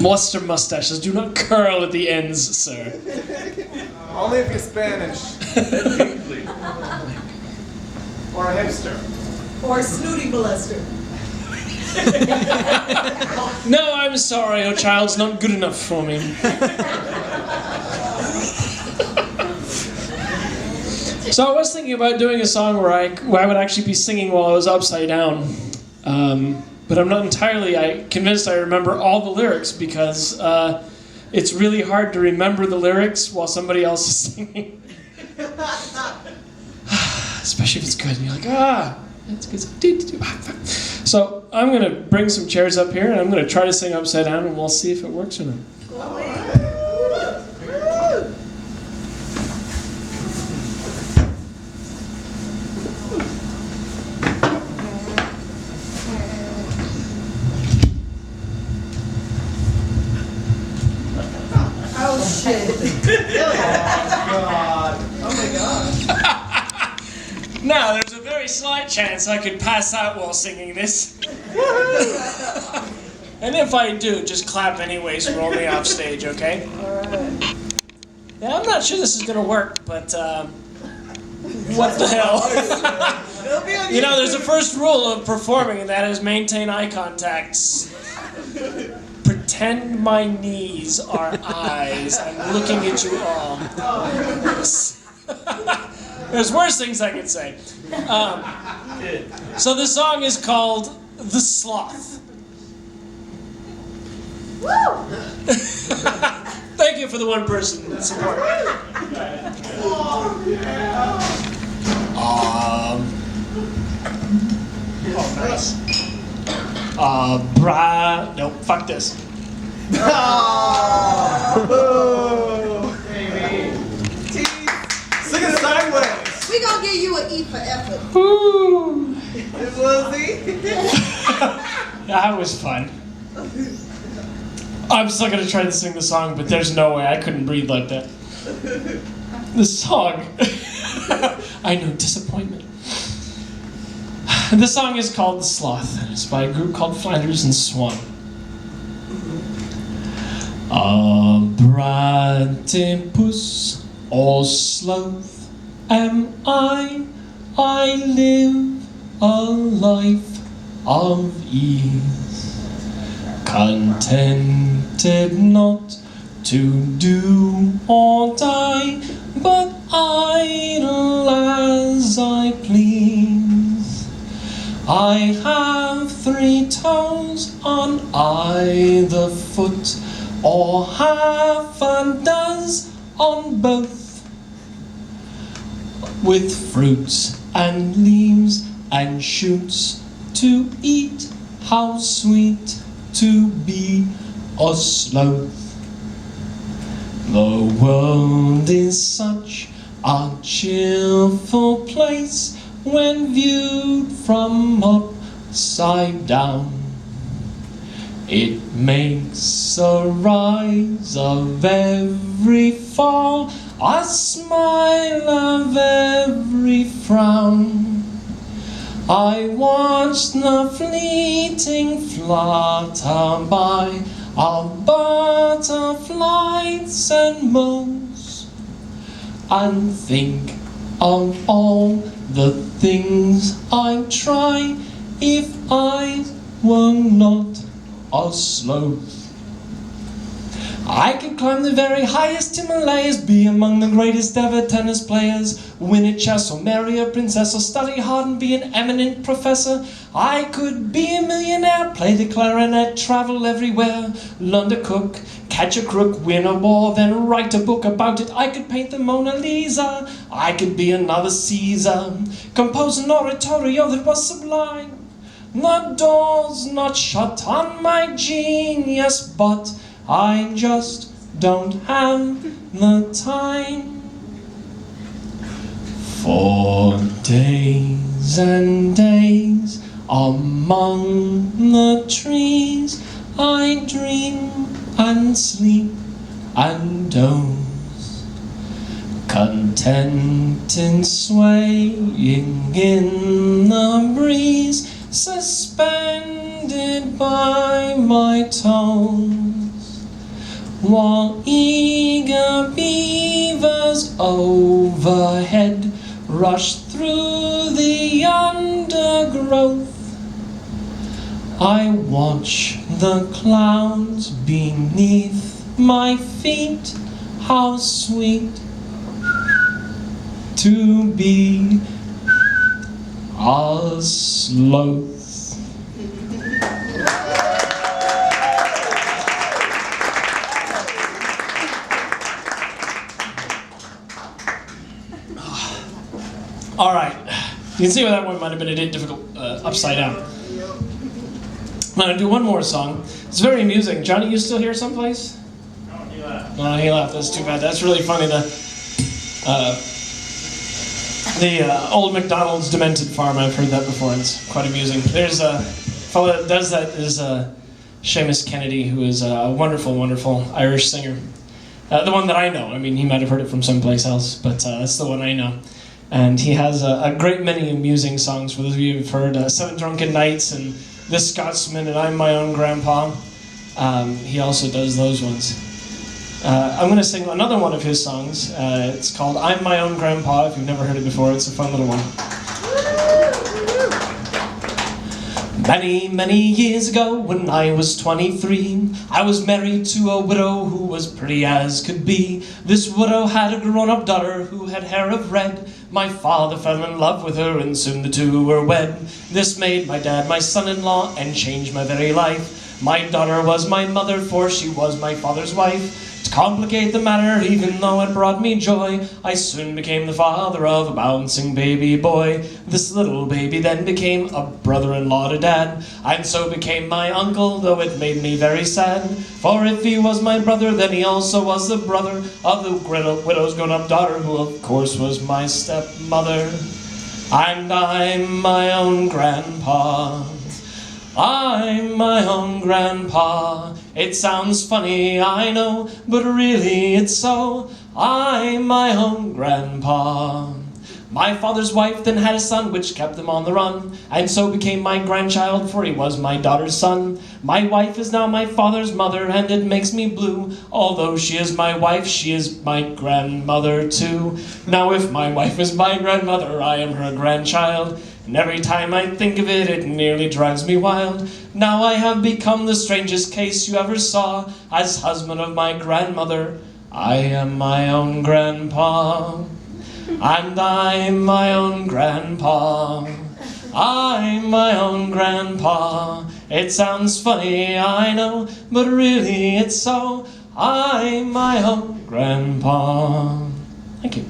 Monster mustaches do not curl at the ends, sir. Only if you're Spanish. Or a hipster. Or a snooty molester. No, I'm sorry, your child's not good enough for me. So I was thinking about doing a song where I would actually be singing while I was upside down. But I'm not entirely convinced I remember all the lyrics because it's really hard to remember the lyrics while somebody else is singing. Especially if it's good and you're like, that's good. So I'm going to bring some chairs up here and I'm going to try to sing upside down and we'll see if it works or not. Oh shit. Oh my god. Now, there's a very slight chance I could pass out while singing this. And if I do, just clap anyways and roll me off stage, okay? Alright. Yeah, I'm not sure this is gonna work, but what the hell? It'll be on You know, there's a first rule of performing, and that is maintain eye contact. Pretend my knees are eyes. I'm looking at you all. There's worse things I could say. So the song is called The Sloth. Woo! Thank you for the one person support. Oh, nice. No, fuck this. Sing it sideways. We gonna give you an E for effort. Woo! It was That was fun. I'm still gonna try to sing the song, but there's no way I couldn't breathe like that. The song. I know, disappointment. The song is called The Sloth, and it's by a group called Flanders and Swan. A bratypus or sloth am I live a life of ease, contented not to do or die, but idle as I please. I have 3 toes on either foot, or half a dozen on both, with fruits and leaves and shoots to eat. How sweet to be a sloth. The world is such a cheerful place when viewed from upside down. It makes a rise of every fall, a smile of every frown. I watch the fleeting flutter by of butterflies and motes, and think of all the things I'd try if I were not a sloth. I could climb the very highest Himalayas, be among the greatest ever tennis players, win at chess or marry a princess, or study hard and be an eminent professor. I could be a millionaire, play the clarinet, travel everywhere, learn to cook, catch a crook, win a war, then write a book about it. I could paint the Mona Lisa, I could be another Caesar, compose an oratorio that was sublime. The door's not shut on my genius, but I just don't have the time. For days and days among the trees I dream and sleep and doze, content in swaying in the breeze, suspended by my toes. while eager beavers overhead rush through the undergrowth. I watch the clouds beneath my feet. How sweet to be a sloth. All right, you can see why that one might have been a bit difficult upside down. I'm gonna do one more song. It's very amusing. Johnny, you still here someplace? No, he left. No, he left. That's too bad. That's really funny. The old McDonald's demented farm. I've heard that before. And it's quite amusing. There's a fellow that does that is Seamus Kennedy, who is a wonderful, wonderful Irish singer. The one that I know. I mean, he might have heard it from someplace else, but that's the one I know. And he has a great many amusing songs. For those of you who've heard Seven Drunken Nights and This Scotsman and I'm My Own Grandpa, he also does those ones. I'm going to sing another one of his songs. It's called I'm My Own Grandpa. If you've never heard it before, it's a fun little one. Many, many years ago, when I was 23, I was married to a widow who was pretty as could be. This widow had a grown-up daughter who had hair of red. My father fell in love with her, and soon the two were wed. This made my dad my son-in-law, and changed my very life. My daughter was my mother, for she was my father's wife. To complicate the matter, even though it brought me joy, I soon became the father of a bouncing baby boy. This little baby then became a brother-in-law to Dad, and so became my uncle, though it made me very sad. For if he was my brother, then he also was the brother of the widow's grown-up daughter, who of course was my stepmother. And I'm my own grandpa. I'm my own grandpa. It sounds funny, I know, but really it's so. I'm my own grandpa. My father's wife then had a son, which kept them on the run, and so became my grandchild, for he was my daughter's son. My wife is now my father's mother, and it makes me blue. Although she is my wife, she is my grandmother too. Now if my wife is my grandmother, I am her grandchild. And every time I think of it, it nearly drives me wild. Now I have become the strangest case you ever saw. As husband of my grandmother, I am my own grandpa. And I'm my own grandpa. I'm my own grandpa. It sounds funny, I know, but really it's so. I'm my own grandpa. Thank you.